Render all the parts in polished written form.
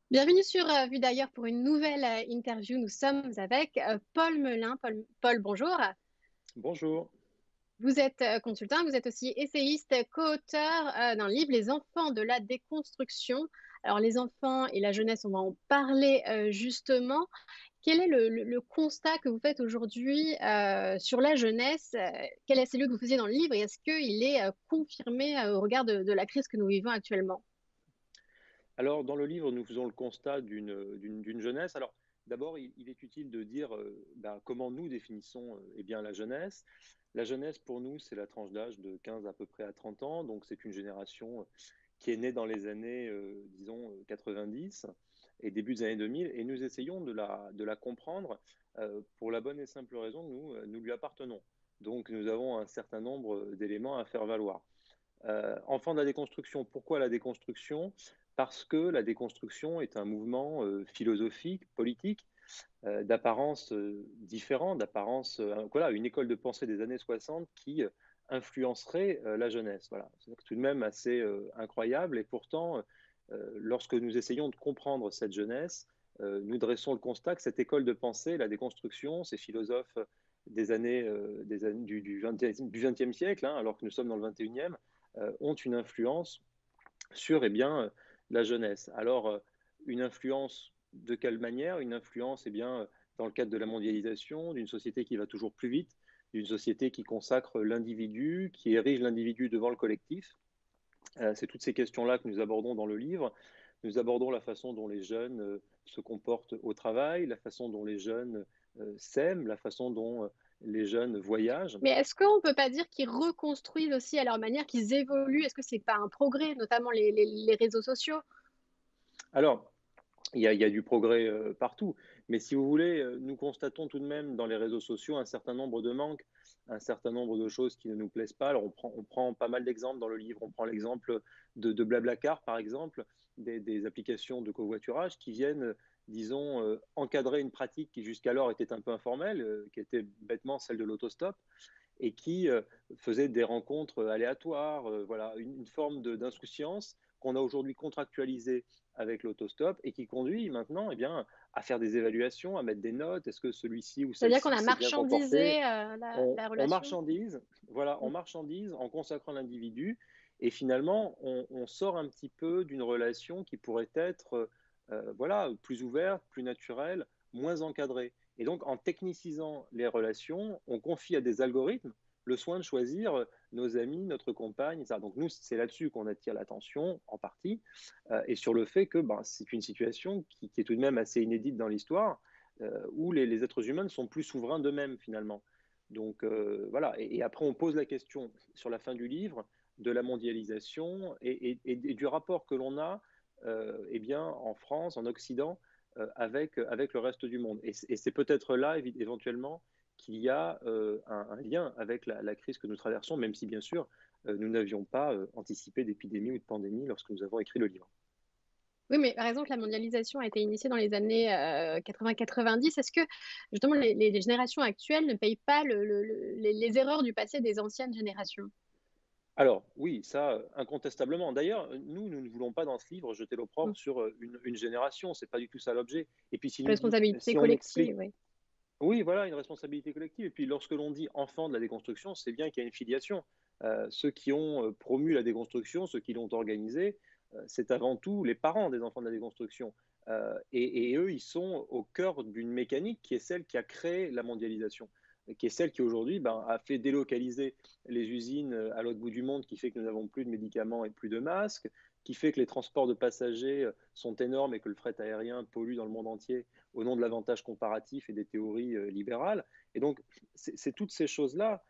Bienvenue sur Vue d'ailleurs pour une nouvelle interview. Nous sommes avec Paul Melun. Paul, bonjour. Bonjour. Vous êtes consultant, vous êtes aussi essayiste, co-auteur d'un livre, Les enfants de la déconstruction. Alors, les enfants et la jeunesse, on va en parler justement. Quel est le constat que vous faites aujourd'hui sur la jeunesse? Quel est celui que vous faisiez dans le livre et est-ce qu'il est confirmé au regard de la crise que nous vivons actuellement? Alors, dans le livre, nous faisons le constat d'une jeunesse. Alors, d'abord, il est utile de dire comment nous définissons eh bien, la jeunesse. La jeunesse, pour nous, c'est la tranche d'âge de 15 à peu près à 30 ans. Donc, c'est une génération qui est née dans les années, disons, 90 et début des années 2000. Et nous essayons de la comprendre pour la bonne et simple raison que nous lui appartenons. Donc, nous avons un certain nombre d'éléments à faire valoir. Enfant de la déconstruction, pourquoi la déconstruction? Parce que la déconstruction est un mouvement philosophique, politique, d'apparence différente, d'apparence, voilà, une école de pensée des années 60 qui influencerait la jeunesse. Voilà. C'est tout de même assez incroyable et pourtant, lorsque nous essayons de comprendre cette jeunesse, nous dressons le constat que cette école de pensée, la déconstruction, ces philosophes du 20e siècle, hein, alors que nous sommes dans le 21e, ont une influence sur la jeunesse. Alors, une influence de quelle manière? Une influence dans le cadre de la mondialisation, d'une société qui va toujours plus vite, d'une société qui consacre l'individu, qui érige l'individu devant le collectif. C'est toutes ces questions-là que nous abordons dans le livre. Nous abordons la façon dont les jeunes se comportent au travail, la façon dont les jeunes s'aiment, la façon dont les jeunes voyagent. Mais est-ce qu'on ne peut pas dire qu'ils reconstruisent aussi à leur manière, qu'ils évoluent? Est-ce que c'est pas un progrès, notamment les réseaux sociaux? Alors, il y a du progrès partout. Mais si vous voulez, nous constatons tout de même dans les réseaux sociaux un certain nombre de manques, un certain nombre de choses qui ne nous plaisent pas. Alors, on prend pas mal d'exemples dans le livre. On prend l'exemple de Blablacar, par exemple, des applications de covoiturage qui viennent, disons, encadrer une pratique qui jusqu'alors était un peu informelle, qui était bêtement celle de l'autostop et qui faisait des rencontres aléatoires, voilà, une forme d'insouciance qu'on a aujourd'hui contractualisée avec l'autostop et qui conduit maintenant à faire des évaluations, à mettre des notes. Est-ce que celui-ci ou C'est-à-dire qu'on celle-ci a s'est bien comporté? marchandisé la On relation? marchandise, voilà, Mm. on marchandise en consacrant l'individu et finalement on sort un petit peu d'une relation qui pourrait être voilà, plus ouverte, plus naturelle, moins encadrée. Et donc, en technicisant les relations, on confie à des algorithmes le soin de choisir nos amis, notre compagne, etc. Donc, nous, c'est là-dessus qu'on attire l'attention, en partie, et sur le fait que c'est une situation qui est tout de même assez inédite dans l'histoire, où les êtres humains ne sont plus souverains d'eux-mêmes, finalement. Donc, voilà. Et après, on pose la question, sur la fin du livre, de la mondialisation et du rapport que l'on a en France, en Occident, avec le reste du monde. Et c'est peut-être là, éventuellement, qu'il y a un lien avec la crise que nous traversons, même si, bien sûr, nous n'avions pas anticipé d'épidémie ou de pandémie lorsque nous avons écrit le livre. Oui, mais par exemple, la mondialisation a été initiée dans les années 80-90. Est-ce que justement les générations actuelles ne payent pas les erreurs du passé des anciennes générations? Alors, oui, ça, incontestablement. D'ailleurs, nous ne voulons pas dans ce livre jeter Mm. l'opprobre sur une génération, c'est pas du tout ça l'objet. Et puis, Responsabilité si on collective, explique oui. oui, voilà, une responsabilité collective. Et puis, lorsque l'on dit enfant de la déconstruction, c'est bien qu'il y a une filiation. Ceux qui ont promu la déconstruction, ceux qui l'ont organisée, c'est avant tout les parents des enfants de la déconstruction. Et eux, ils sont au cœur d'une mécanique qui est celle qui a créé la mondialisation, qui est celle qui aujourd'hui a fait délocaliser les usines à l'autre bout du monde, qui fait que nous n'avons plus de médicaments et plus de masques, qui fait que les transports de passagers sont énormes et que le fret aérien pollue dans le monde entier au nom de l'avantage comparatif et des théories libérales. Et donc, c'est toutes ces choses-là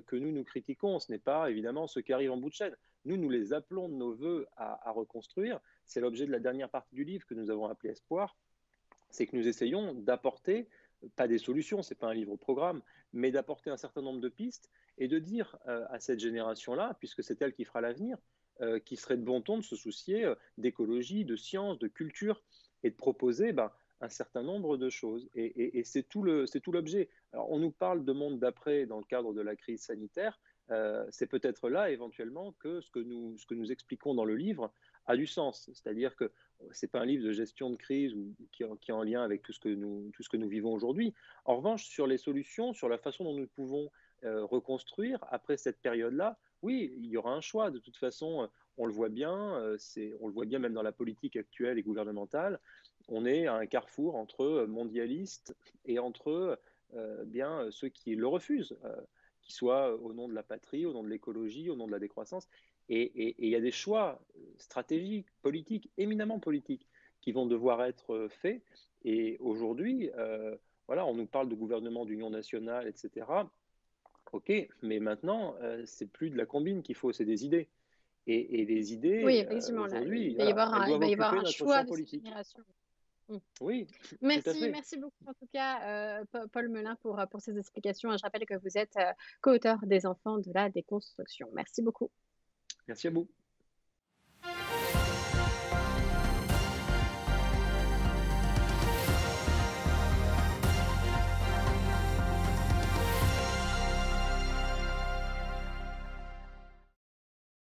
que nous critiquons. Ce n'est pas évidemment ce qui arrive en bout de chaîne. Nous les appelons de nos voeux à reconstruire. C'est l'objet de la dernière partie du livre que nous avons appelé Espoir. C'est que nous essayons d'apporter, pas des solutions, ce n'est pas un livre programme, mais d'apporter un certain nombre de pistes et de dire à cette génération-là, puisque c'est elle qui fera l'avenir, qu'il serait de bon ton de se soucier d'écologie, de science, de culture et de proposer un certain nombre de choses. Et c'est tout l'objet. Alors, on nous parle de monde d'après dans le cadre de la crise sanitaire. C'est peut-être là, éventuellement, que ce que nous expliquons dans le livre a du sens. C'est-à-dire que c'est pas un livre de gestion de crise ou qui est en lien avec tout ce que nous vivons aujourd'hui. En revanche, sur les solutions, sur la façon dont nous pouvons reconstruire après cette période-là, oui, il y aura un choix. De toute façon, on le voit bien, on le voit bien même dans la politique actuelle et gouvernementale. On est à un carrefour entre mondialistes et entre ceux qui le refusent, qu'ils soient au nom de la patrie, au nom de l'écologie, au nom de la décroissance. Et il y a des choix stratégiques, politiques, éminemment politiques, qui vont devoir être faits. Et aujourd'hui, voilà, on nous parle de gouvernement d'union nationale, etc. OK, mais maintenant, c'est plus de la combine qu'il faut, c'est des idées. Et les Oui, idées, effectivement, là, aujourd'hui, voilà, elles il doivent va y avoir occuper un notre choix champ de cette politique. génération. Mm. Oui, tout à Merci, fait. merci beaucoup en tout cas, Paul Melun, pour ces explications. Je rappelle que vous êtes co-auteur des Enfants de la déconstruction. Merci beaucoup. Merci à vous.